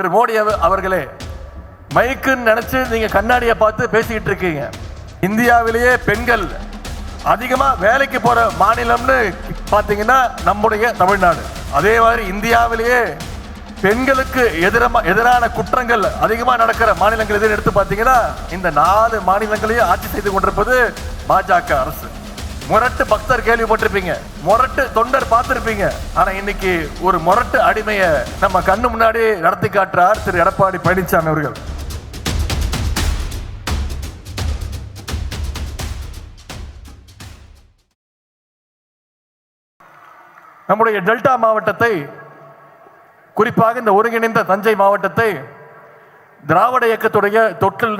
திரு மோடி அவர்களே, மைக்குன்னு நினைச்சு நீங்க கண்ணாடியை பார்த்து பேசிக்கிட்டு இருக்கீங்க. இந்தியாவிலேயே பெண்கள் அதிகமா வேலைக்கு போற மாநிலம்னு பாத்தீங்கன்னா நம்முடைய தமிழ்நாடு. அதே மாதிரி இந்தியாவிலேயே பெண்களுக்கு எதிரான குற்றங்கள் அதிகமா நடக்கிற மாநிலங்கள் எதுன்னு எடுத்து பாத்தீங்கன்னா இந்த 4 மாநிலங்களையும் ஆட்சி செய்து கொண்டிருப்பது பாஜக அரசு. முரட்டு பக்தர் கேள்விப்பட்டிருப்பீங்க, முரட்டு தொண்டர் பார்த்திருப்பீங்க. ஆனா இன்னைக்கு ஒரு முரட்டு அடிமைய நம்ம கண்ணு முன்னாடி நடத்தி காட்டுறார் திரு எடப்பாடி பழனிசாமி அவர்கள். நம்முடைய டெல்டா மாவட்டத்தை, குறிப்பாக இந்த ஒருங்கிணைந்த தஞ்சை மாவட்டத்தை திராவிட இயக்கத்துடைய தொட்டில்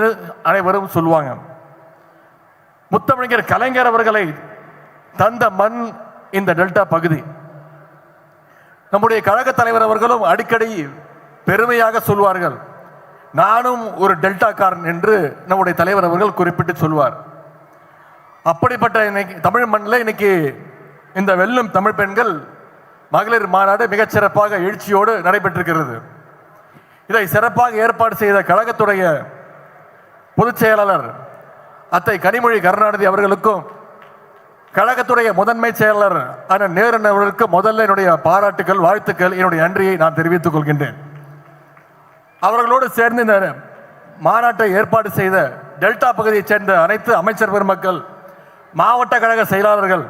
அனைவரும் சொல்லுவாங்க. முத்தமிழர் கலைஞர் அவர்களை தந்த மண் இந்த டெல்டா பகுதி. நம்முடைய கழக தலைவர் அவர்களும் அடிக்கடி பெருமையாக சொல்வார்கள், நானும் ஒரு டெல்டாக்காரன் என்று நம்முடைய தலைவர் அவர்கள் குறிப்பிட்டு சொல்வார். அப்படிப்பட்ட இன்னைக்கு தமிழ் மண்ணில் இன்னைக்கு இந்த வெல்லும் தமிழ் பெண்கள் மகளிர் மாநாடு மிகச்சிறப்பாக எழுச்சியோடு நடைபெற்றிருக்கிறது. இதை சிறப்பாக ஏற்பாடு செய்த கழகத்துடைய பொதுச் செயலாளர் அத்தை கனிமொழி கருணாநிதி அவர்களுக்கும், கழகத்துடைய முதன்மை செயலாளர் அண்ணன் நேரு அவர்களுக்கு முதல்ல என்னுடைய பாராட்டுகள், வாழ்த்துக்கள், என்னுடைய நன்றியை நான் தெரிவித்துக் கொள்கின்றேன். அவர்களோடு சேர்ந்து இந்த மாநாட்டை ஏற்பாடு செய்த டெல்டா பகுதியைச் சேர்ந்த அனைத்து அமைச்சர் பெருமக்கள், மாவட்ட கழக செயலாளர்கள்,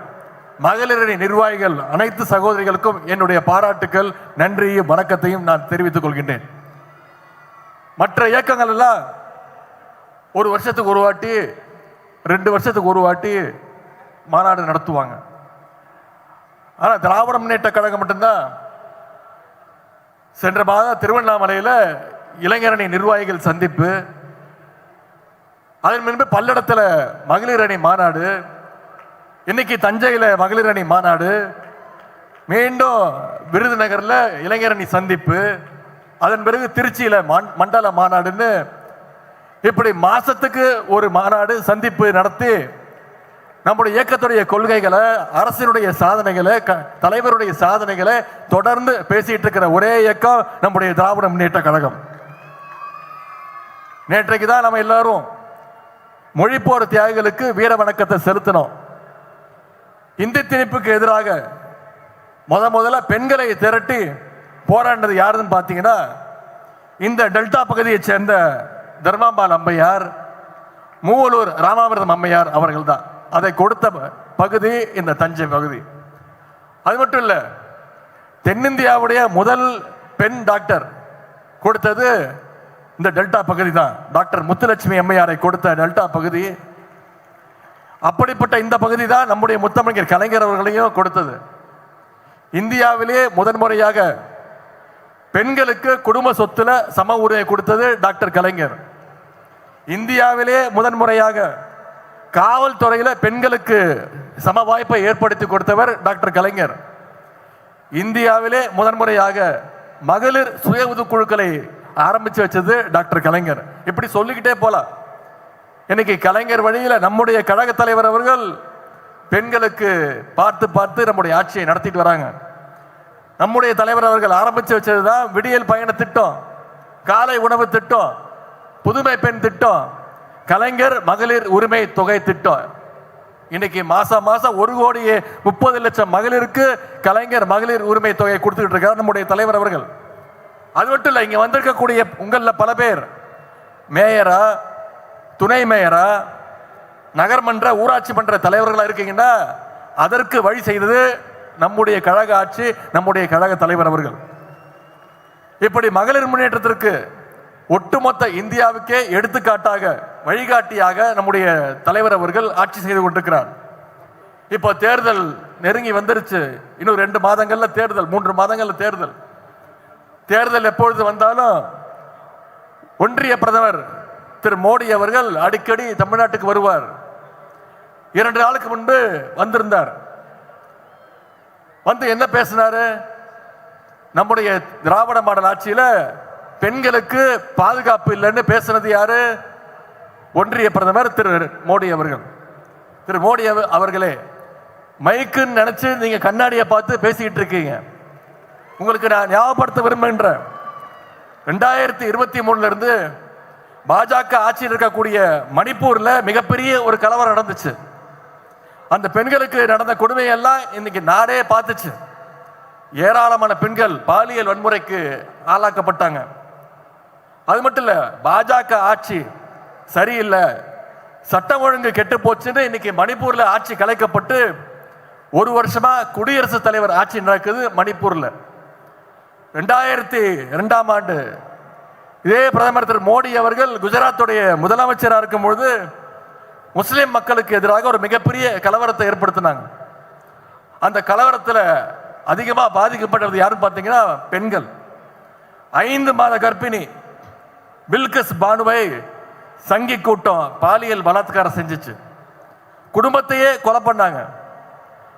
மகளிரணி நிர்வாகிகள், அனைத்து சகோதரிகளுக்கும் என்னுடைய பாராட்டுக்கள், நன்றியையும் வணக்கத்தையும் நான் தெரிவித்துக் கொள்கின்றேன். மற்ற இயக்கங்கள் எல்லாம் ஒரு வருஷத்துக்கு ஒரு வாட்டி, 2 வருஷத்துக்கு ஒரு வாட்டி மாநாடு நடத்துவாங்க. ஆனா திராவிட முன்னேற்ற கழகம் மட்டும்தான் சென்ற மாதம் திருவண்ணாமலையில் இளைஞரணி நிர்வாகிகள் சந்திப்பு, அதன் முன்பு பல்லடத்தில் மகளிர் அணி மாநாடு, இன்னைக்கு தஞ்சையில் மகளிர் அணி மாநாடு, மீண்டும் விருதுநகர்ல இளைஞரணி சந்திப்பு, அதன் பிறகு திருச்சியில மண்டல மாநாடுன்னு இப்படி மாசத்துக்கு ஒரு மாநாடு சந்திப்பு நடத்தி நம்முடைய இயக்கத்துடைய கொள்கைகளை, அரசினுடைய சாதனைகளை, தலைவருடைய சாதனைகளை தொடர்ந்து பேசிட்டு இருக்கிற ஒரே இயக்கம் நம்முடைய திராவிட முன்னேற்ற கழகம். நேற்றைக்கு தான் நம்ம எல்லாரும் மொழிப்போர் தியாகிகளுக்கு வீர வணக்கத்தை செலுத்தினோம். இந்தி திணிப்புக்கு எதிராக முதல்ல பெண்களை திரட்டி போராடினது யாருன்னு பார்த்தீங்கன்னா இந்த டெல்டா பகுதியை சேர்ந்த தர்மாம்பாள் அம்மையார், மூவலூர் ராமாமிர்தம் அம்மையார் அவர்கள் தான். அதை கொடுத்த பகுதி இந்த தஞ்சை பகுதி. அது மட்டும் இல்ல, தென்னிந்தியாவுடைய முதல் பெண் டாக்டர் கொடுத்தது இந்த டெல்டா பகுதி தான். டாக்டர் முத்துலட்சுமி அம்மையாரை கொடுத்த டெல்டா பகுதி. அப்படிப்பட்ட இந்த பகுதி தான் நம்முடைய முத்தமிழர் கலைஞர் அவர்களையும் கொடுத்தது. இந்தியாவிலே முதன்முறையாக பெண்களுக்கு குடும்ப சொத்துல சம உரிமை கொடுத்தது டாக்டர் கலைஞர். இந்தியாவிலே முதன்முறையாக காவல்துறையில பெண்களுக்கு சம வாய்ப்பை ஏற்படுத்தி கொடுத்தவர் டாக்டர் கலைஞர். இந்தியாவிலே முதன்முறையாக மகளிர் சுய உதவிக்குழுக்களை ஆரம்பிச்சு வச்சது டாக்டர் கலைஞர். இப்படி சொல்லிக்கிட்டே போலாம். இன்னைக்கு கலைஞர் வழியில நம்முடைய கழக தலைவர் அவர்கள் பெண்களுக்கு பார்த்து பார்த்து நம்முடைய ஆட்சியை நடத்திட்டு வராங்க. நம்முடைய தலைவர் அவர்கள் ஆரம்பிச்சு வச்சதுதான் விடியல் பயண திட்டம், காலை உணவு திட்டம், புதுமை பெண் திட்டம், கலைஞர் மகளிர் உரிமை தொகை திட்டம். இன்னைக்கு மாசம் 1,30,00,000 மகளிருக்கு கலைஞர் மகளிர் உரிமை தொகை கொடுத்துட்டு இருக்கார் நம்முடைய தலைவர் அவர்கள். அது மட்டும் இல்ல, இங்க வந்திருக்கக்கூடிய உங்கள பல பேர் மேயரா, துணை மேயரா, நகர்மன்ற ஊராட்சி மன்ற தலைவர்களா இருக்கீங்கன்னா அதற்கு வழி செய்தது நம்முடைய கழக ஆட்சி, நம்முடைய கழக தலைவர் அவர்கள். இப்படி மகளிர் முன்னேற்றத்திற்கு ஒட்டுமொத்த இந்தியாவுக்கே எடுத்துக்காட்டாக, வழிகாட்டியாக நம்முடைய தலைவர் அவர்கள் ஆட்சி செய்து கொண்டிருக்கிறார். இப்போ தேர்தல் நெருங்கி வந்துருச்சு. இன்னும் 2 மாதங்கள்ல தேர்தல், 3 மாதங்கள்ல தேர்தல். தேர்தல் எப்பொழுது வந்தாலும் ஒன்றிய பிரதமர் திரு மோடி அவர்கள் அடிக்கடி தமிழ்நாட்டுக்கு வருவார். 2 நாளுக்கு முன்பு வந்திருந்தார். வந்து என்ன பேசினாரு? நம்முடைய திராவிட மாடல் ஆட்சியில பெண்களுக்கு பாதுகாப்பு இல்லைன்னு பேசினது யாரு? ஒன்றிய பிரதமர் திரு மோடி அவர்கள். திரு மோடி அவர்களே, மைக்குன்னு நினைச்சு நீங்க கண்ணாடியை பார்த்து பேசிக்கிட்டு இருக்கீங்க. உங்களுக்கு நான் ஞாபகப்படுத்த விரும்புகின்றேன், 2023 இருந்து பாஜக ஆட்சியில் இருக்கக்கூடிய மணிப்பூர்ல மிகப்பெரிய ஒரு கலவரம் நடந்துச்சு. அந்த பெண்களுக்கு நடந்த கொடுமையெல்லாம் இன்னைக்கு நாடே பார்த்துச்சு. ஏராளமான பெண்கள் பாலியல் வன்முறைக்கு ஆளாக்கப்பட்டாங்க. அது மட்டும் இல்ல, பாஜக ஆட்சி சரியில்லை, சட்டம் ஒழுங்கு கெட்டு போச்சுன்னு இன்னைக்கு மணிப்பூர்ல ஆட்சி கலைக்கப்பட்டு ஒரு வருஷமா குடியரசுத் தலைவர் ஆட்சி நடக்குது மணிப்பூர்ல. 2002ஆம் ஆண்டு இதே பிரதமர் திரு மோடி அவர்கள் குஜராத்துடைய முதலமைச்சராக இருக்கும் பொழுது முஸ்லிம் மக்களுக்கு எதிராக ஒரு மிகப்பெரிய கலவரத்தை ஏற்படுத்தினாங்க. அந்த கலவரத்தில் அதிகமாக பாதிக்கப்பட்டது யாருன்னு பார்த்தீங்கன்னா பெண்கள். 5 மாத கர்ப்பிணி பில்கிஸ் பானுவை சங்கி கூட்டம் பாலியல் பலாத்காரம் செஞ்சிச்சு. குடும்பத்தையே கொலை பண்ணாங்க.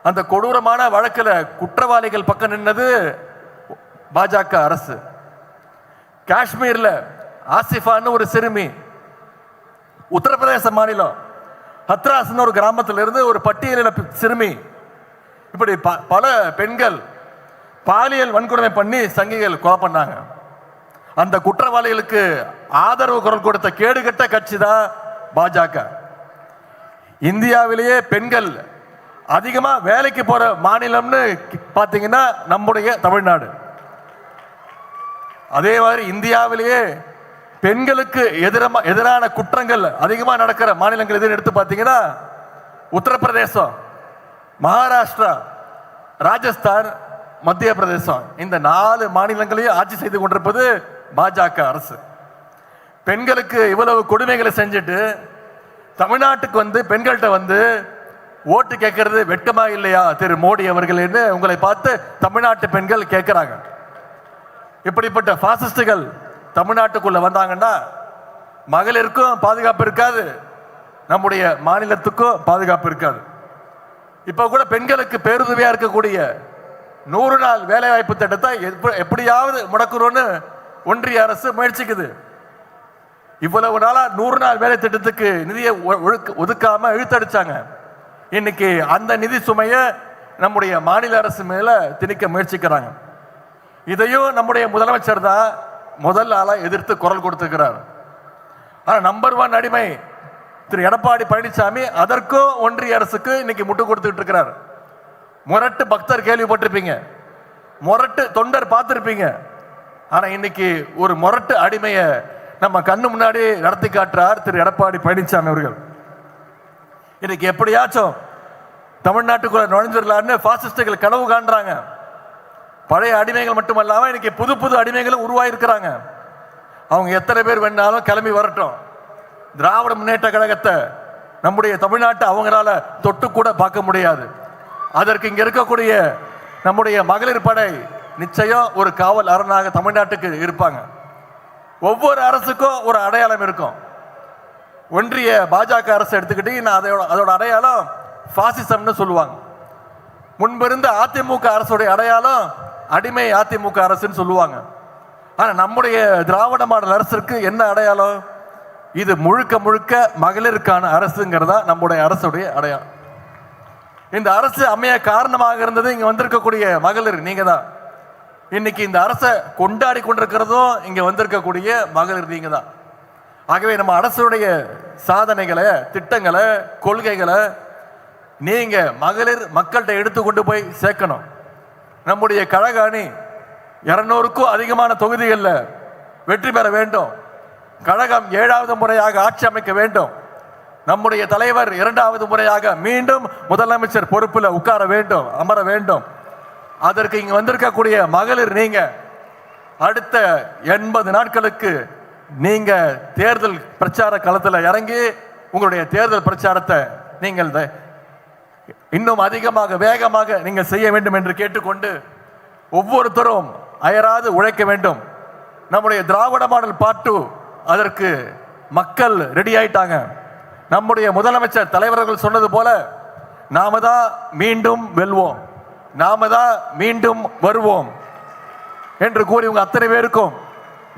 அந்த கொடூரமான வழக்கில் குற்றவாளிகள் பக்கம் நின்னது பாஜக அரசு. காஷ்மீர்ல ஆசிஃபான்னு ஒரு சிறுமி, உத்தரப்பிரதேச மாநிலம் ஹத்ராஸ் ஒரு கிராமத்தில் இருந்து ஒரு பட்டியலின சிறுமி, இப்படி பல பெண்கள் பாலியல் வன்கொடுமை பண்ணி சங்கிகள் கொலை பண்ணாங்க. அந்த குற்றவாளிகளுக்கு ஆதரவு குரல் கொடுத்த கேடுகட்ட கட்சி தான் பாஜக. இந்தியாவிலேயே பெண்கள் அதிகமா வேலைக்கு போற மாநிலம்னு பாத்தீங்கன்னா நம்முடைய தமிழ்நாடு. அதே மாதிரி இந்தியாவிலேயே பெண்களுக்கு எதிரான குற்றங்கள் அதிகமாக நடக்கிற மாநிலங்கள் எதுன்னு எடுத்து பார்த்தீங்கன்னா உத்தரப்பிரதேசம், மகாராஷ்டிரா, ராஜஸ்தான், மத்திய பிரதேசம். இந்த 4 மாநிலங்களையும் ஆட்சி செய்து கொண்டிருப்பது பாஜக அரசு. பெண்களுக்கு இவ்வளவு கொடுமைகளை செஞ்சுட்டு தமிழ்நாட்டுக்கு வந்து பெண்கள்கிட்ட வந்து ஓட்டு கேட்கறது வெட்கமா இல்லையா திரு மோடி அவர்கள் என்று உங்களை பார்த்து தமிழ்நாட்டு பெண்கள் கேட்கிறாங்க. இப்படிப்பட்ட பாசிஸ்டுகள் தமிழ்நாட்டுக்குள்ள வந்தாங்கன்னா மகளிருக்கும் பாதுகாப்பு இருக்காது, நம்முடைய மாநிலத்துக்கும் பாதுகாப்பு இருக்காது. இப்ப கூட பெண்களுக்கு பேருதவியா இருக்கக்கூடிய 100 நாள் வேலைவாய்ப்பு திட்டத்தை எப்படியாவது முடக்கணும்னு ஒன்றிய அரசு முயற்சிக்குது. இவ்வளவு நாளா 100 நாள் வேலை திட்டத்துக்கு நிதியை ஒதுக்காம இழுத்தடிச்சாங்க. இன்னைக்கு அந்த நிதி சுமையை நம்முடைய மாநில அரசு மேல திணிக்க முயற்சிக்கிறாங்க. இதையும் நம்முடைய முதலமைச்சர் தான் முதல் ஆளா எதிர்த்து குரல் கொடுத்திருக்கிறார். ஆனா நம்பர் 1 அடிமை திரு எடப்பாடி பழனிசாமி அதற்கும் ஒன்றிய அரசுக்கு இன்னைக்கு முட்டு கொடுத்துட்டு இருக்கிறார். முரட்டு பக்தர் கேள்விப்பட்டிருப்பீங்க, முரட்டு தொண்டர் பார்த்திருப்பீங்க. ஆனா இன்னைக்கு ஒரு முரட்டு அடிமைய நம்ம கண்ணு முன்னாடி நடத்தி காட்டுறார் திரு எடப்பாடி பழனிசாமி அவர்கள். இன்னைக்கு எப்படியாச்சும் தமிழ்நாட்டுக்குள்ள நுழைஞ்சிடலான்னு பாசிஸ்டுகள் கனவு காண்றாங்க. பழைய அடிமைகள் மட்டுமல்லாம இன்னைக்கு புது புது அடிமைகளும் உருவாயிருக்கிறாங்க. அவங்க எத்தனை பேர் வேணாலும் கிளம்பி வரட்டும். திராவிட முன்னேற்ற கழகத்தை நம்முடைய தமிழ்நாட்டை அவங்களால தொட்டு கூட பார்க்க முடியாது. அதற்கு இங்க இருக்கக்கூடிய நம்முடைய மகளிர் படை நிச்சயம் ஒரு காவல் அரணாக தமிழ்நாட்டுக்கு இருப்பாங்க. ஒவ்வொரு அரசுக்கும் ஒரு அடையாளம் இருக்கும். ஒன்றிய பாஜக அரசு எடுத்துக்கிட்டீங்கன்னா அதோட அடையாளம் பாசிசம்னு சொல்லுவாங்க. முன்பிருந்த அதிமுக அரசுடைய அடையாளம் அடிமை அதிமுக அரசுன்னு சொல்லுவாங்க. ஆனா நம்முடைய திராவிட மாடல் அரசுக்கு என்ன அடையாளம்? இது முழுக்க முழுக்க மகளிருக்கான அரசுங்கிறதா நம்முடைய அரசுடைய அடையாளம். இந்த அரசு அமைய காரணமாக இருந்தது இங்க வந்திருக்கக்கூடிய மகளிர் நீங்க தான். இன்னைக்கு இந்த அரசை கொண்டாடி கொண்டிருக்கிறதும் இங்க வந்திருக்கக்கூடிய மகளிர் நீங்க தான். ஆகவே நம்ம அரசுடைய சாதனைகளை, திட்டங்களை, கொள்கைகளை நீங்க மகளிர் மக்கள்கிட்ட எடுத்து கொண்டு போய் சேர்க்கணும். நம்முடைய கழக அணி 200க்கும் அதிகமான தொகுதிகளில் வெற்றி பெற வேண்டும். கழகம் 7வது முறையாக ஆட்சி அமைக்க வேண்டும். நம்முடைய தலைவர் 2வது முறையாக மீண்டும் முதலமைச்சர் பொறுப்பில் உட்கார வேண்டும், அமர வேண்டும். அதற்கு இங்க வந்திருக்கக்கூடிய மகளிர் நீங்க அடுத்த 80 நாட்களுக்கு நீங்க தேர்தல் பிரச்சார களத்தில் இறங்கி உங்களுடைய தேர்தல் பிரச்சாரத்தை நீங்கள் இன்னும் அதிகமாக வேகமாக நீங்கள் செய்ய வேண்டும் என்று கேட்டுக்கொண்டு ஒவ்வொருத்தரும் அயராது உழைக்க வேண்டும். நம்முடைய திராவிட மாடல் பார்ட் 2 அதற்கு மக்கள் ரெடி ஆயிட்டாங்க. நம்முடைய முதலமைச்சர் தலைவர்கள் சொன்னது போல நாம தான் மீண்டும் வெல்வோம், நாம தான் மீண்டும் வருவோம் என்று கூறி உங்க அத்தனை பேருக்கும்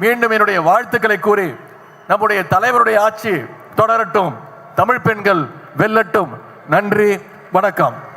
மீண்டும் என்னுடைய வாழ்த்துக்களை கூறி நம்முடைய தலைவருடைய ஆட்சி தொடரட்டும், தமிழ் பெண்கள் வெல்லட்டும். நன்றி, வணக்கம்.